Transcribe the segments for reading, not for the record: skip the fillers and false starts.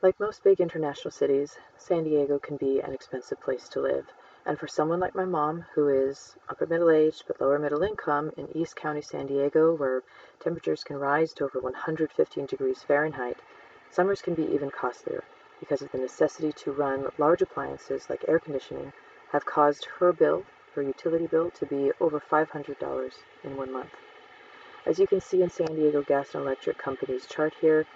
Like most big international cities, San Diego can be an expensive place to live. And for someone like my mom, who is upper middle aged but lower middle income in East County, San Diego, where temperatures can rise to over 115 degrees Fahrenheit, summers can be even costlier because of the necessity to run large appliances like air conditioning have caused her utility bill, to be over $500 in 1 month. As you can see in San Diego Gas and Electric Company's chart here,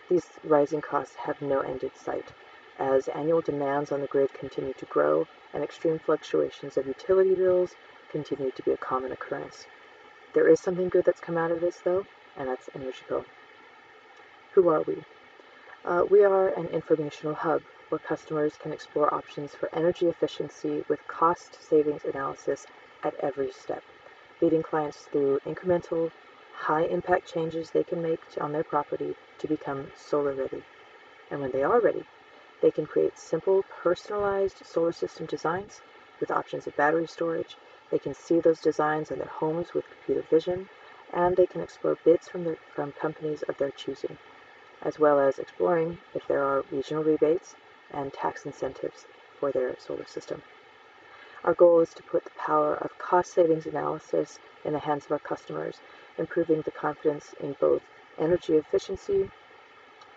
these rising costs have no end in sight, as annual demands on the grid continue to grow and extreme fluctuations of utility bills continue to be a common occurrence. There is something good that's come out of this, though, and that's Energico. Who are we? We are an informational hub where customers can explore options for energy efficiency with cost savings analysis at every step, leading clients through incremental, high impact changes they can make on their property to become solar ready. And when they are ready, they can create simple, personalized solar system designs with options of battery storage. They can see those designs in their homes with computer vision, and they can explore bids from companies of their choosing, as well as exploring if there are regional rebates and tax incentives for their solar system. Our goal is to put the power of cost savings analysis in the hands of our customers, improving the confidence in both energy efficiency,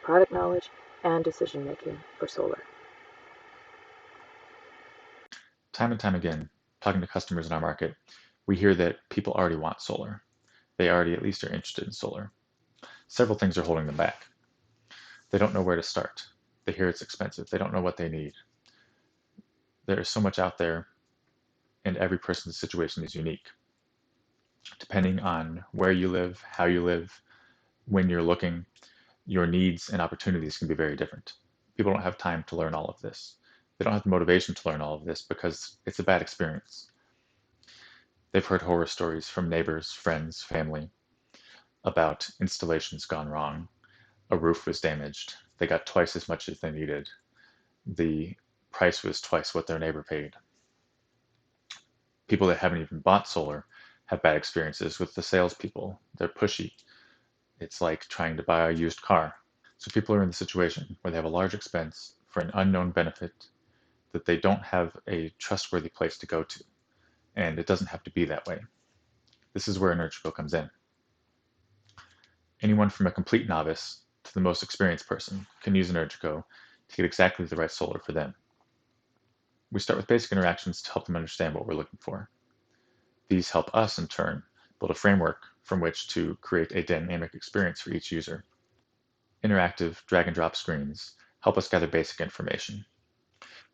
product knowledge, and decision making for solar. Time and time again, talking to customers in our market, we hear that people already want solar. They already at least are interested in solar. Several things are holding them back. They don't know where to start. They hear it's expensive. They don't know what they need. There is so much out there, and every person's situation is unique. Depending on where you live, how you live, when you're looking, your needs and opportunities can be very different. People don't have time to learn all of this. They don't have the motivation to learn all of this because it's a bad experience. They've heard horror stories from neighbors, friends, family about installations gone wrong. A roof was damaged. They got twice as much as they needed. The price was twice what their neighbor paid. People that haven't even bought solar have bad experiences with the salespeople. They're pushy. It's like trying to buy a used car. So people are in the situation where they have a large expense for an unknown benefit that they don't have a trustworthy place to go to. And it doesn't have to be that way. This is where Energico comes in. Anyone from a complete novice to the most experienced person can use Energico to get exactly the right solar for them. We start with basic interactions to help them understand what we're looking for. These help us, in turn, build a framework from which to create a dynamic experience for each user. Interactive drag-and-drop screens help us gather basic information.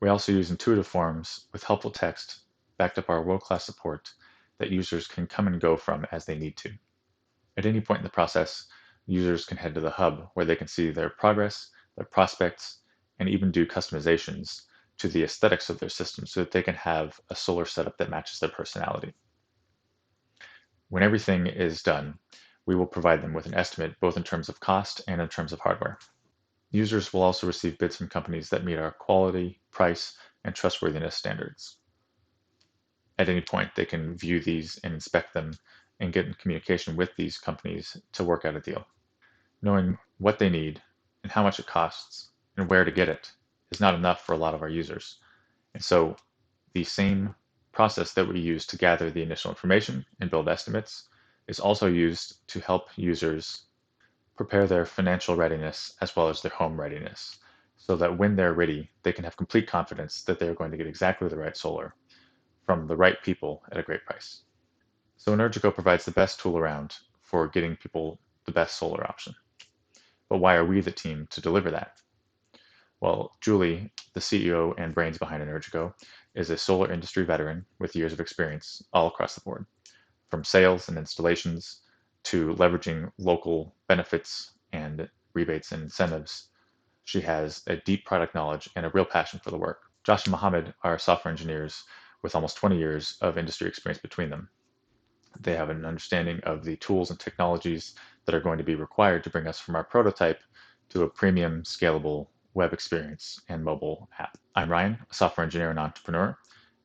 We also use intuitive forms with helpful text backed up our world-class support that users can come and go from as they need to. At any point in the process, users can head to the hub where they can see their progress, their prospects, and even do customizations to the aesthetics of their system so that they can have a solar setup that matches their personality. When everything is done, we will provide them with an estimate both in terms of cost and in terms of hardware. Users will also receive bids from companies that meet our quality, price, and trustworthiness standards. At any point, they can view these and inspect them and get in communication with these companies to work out a deal. Knowing what they need and how much it costs and where to get it is not enough for a lot of our users. And so the same process that we use to gather the initial information and build estimates is also used to help users prepare their financial readiness as well as their home readiness, so that when they're ready, they can have complete confidence that they're going to get exactly the right solar from the right people at a great price. So Energico provides the best tool around for getting people the best solar option. But why are we the team to deliver that? Well, Julie, the CEO and brains behind Energico, is a solar industry veteran with years of experience all across the board, from sales and installations to leveraging local benefits and rebates and incentives. She has a deep product knowledge and a real passion for the work. Josh and Mohammed are software engineers with almost 20 years of industry experience between them. They have an understanding of the tools and technologies that are going to be required to bring us from our prototype to a premium, scalable web experience and mobile app. I'm Ryan, a software engineer and entrepreneur,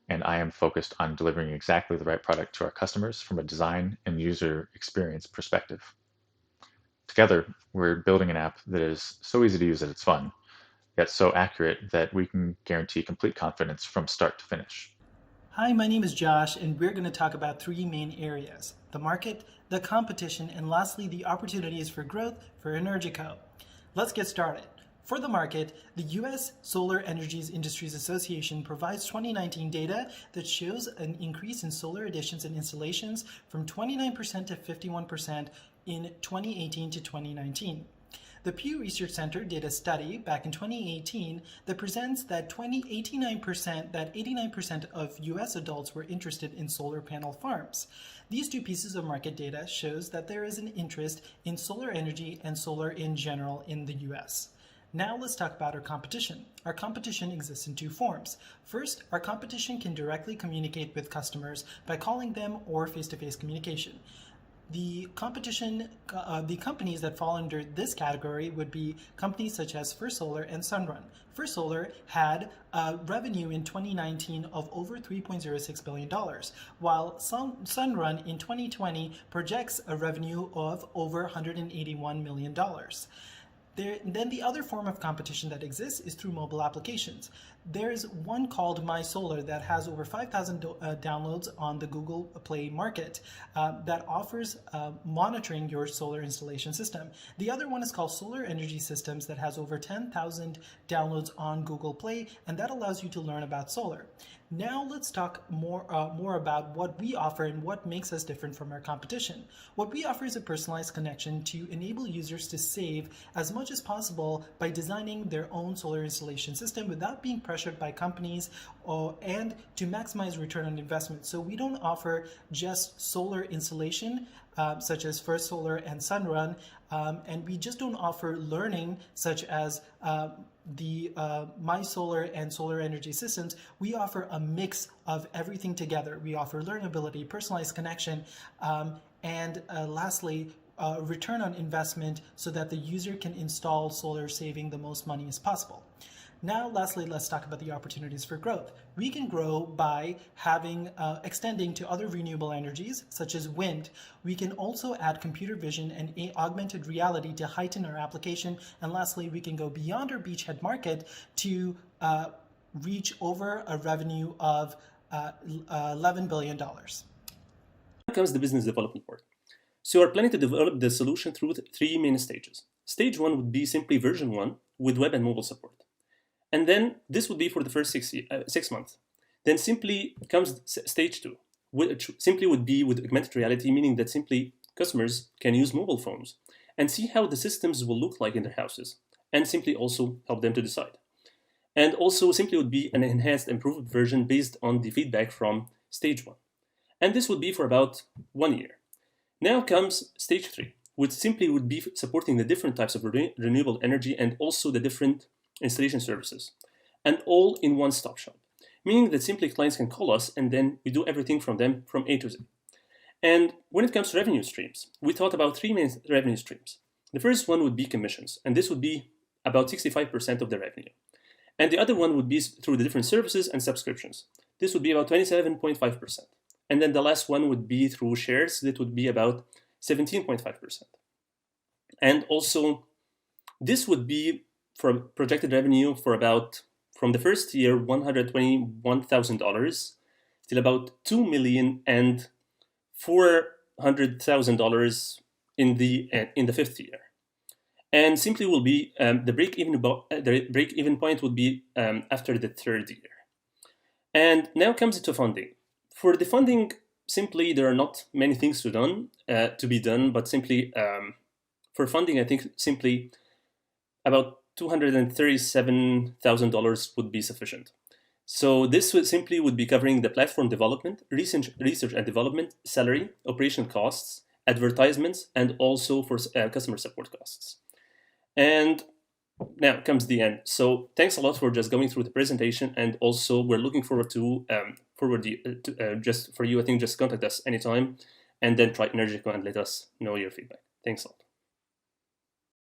and I am focused on delivering exactly the right product to our customers from a design and user experience perspective. Together, we're building an app that is so easy to use that it's fun, yet so accurate that we can guarantee complete confidence from start to finish. Hi, my name is Josh, and we're going to talk about three main areas: the market, the competition, and lastly, the opportunities for growth for Energico. Let's get started. For the market, the U.S. Solar Energies Industries Association provides 2019 data that shows an increase in solar additions and installations from 29% to 51% in 2018 to 2019. The Pew Research Center did a study back in 2018 that presents that 89% of US adults were interested in solar panel farms. These two pieces of market data shows that there is an interest in solar energy and solar in general in the US. Now let's talk about our competition. Our competition exists in two forms. First, our competition can directly communicate with customers by calling them or face-to-face communication. The companies that fall under this category would be companies such as First Solar and Sunrun. First Solar had revenue in 2019 of over $3.06 billion, while Sunrun in 2020 projects a revenue of over $181 million. Then the other form of competition that exists is through mobile applications. There's one called My Solar that has over 5,000 downloads on the Google Play Market that offers monitoring your solar installation system. The other one is called Solar Energy Systems that has over 10,000 downloads on Google Play, and that allows you to learn about solar. Now let's talk more about what we offer and what makes us different from our competition. What we offer is a personalized connection to enable users to save as much as possible by designing their own solar installation system without being pressured by companies and to maximize return on investment. So we don't offer just solar installation such as First Solar and Sunrun, and we just don't offer learning such as the My Solar and Solar Energy Systems. We offer a mix of everything together. We offer learnability, personalized connection, and lastly, return on investment so that the user can install solar saving the most money as possible. Now, lastly, let's talk about the opportunities for growth. We can grow by extending to other renewable energies, such as wind. We can also add computer vision and augmented reality to heighten our application. And lastly, we can go beyond our beachhead market to reach over a revenue of $11 billion. Now comes the business development part. So we're planning to develop the solution through three main stages. Stage one would be simply version 1 with web and mobile support. And then this would be for the first 6 months. Then simply comes stage 2, which simply would be with augmented reality, meaning that simply customers can use mobile phones and see how the systems will look like in their houses, and simply also help them to decide. And also simply would be an enhanced, improved version based on the feedback from stage 1. And this would be for about 1 year. Now comes stage 3, which simply would be supporting the different types of renewable energy and also the different installation services, and all in one-stop shop, meaning that simply clients can call us and then we do everything from them from A to Z. And when it comes to revenue streams, we thought about three main revenue streams. The first one would be commissions, and this would be about 65% of the revenue. And the other one would be through the different services and subscriptions. This would be about 27.5%. And then the last one would be through shares, that would be about 17.5%. And also, this would be for projected revenue for about, from the first year, $121,000 till about $2,400,000 in the fifth year. And simply will be the break-even point would be after the third year. And now comes it to funding. For the funding, simply there are not many things to be done, but simply for funding, I think simply about $237,000 would be sufficient. So this would be covering the platform development, research and development, salary, operational costs, advertisements, and also for customer support costs. And now comes the end. So thanks a lot for just going through the presentation, and also we're looking forward to just for you. I think just contact us anytime, and then try Energico and let us know your feedback. Thanks a lot.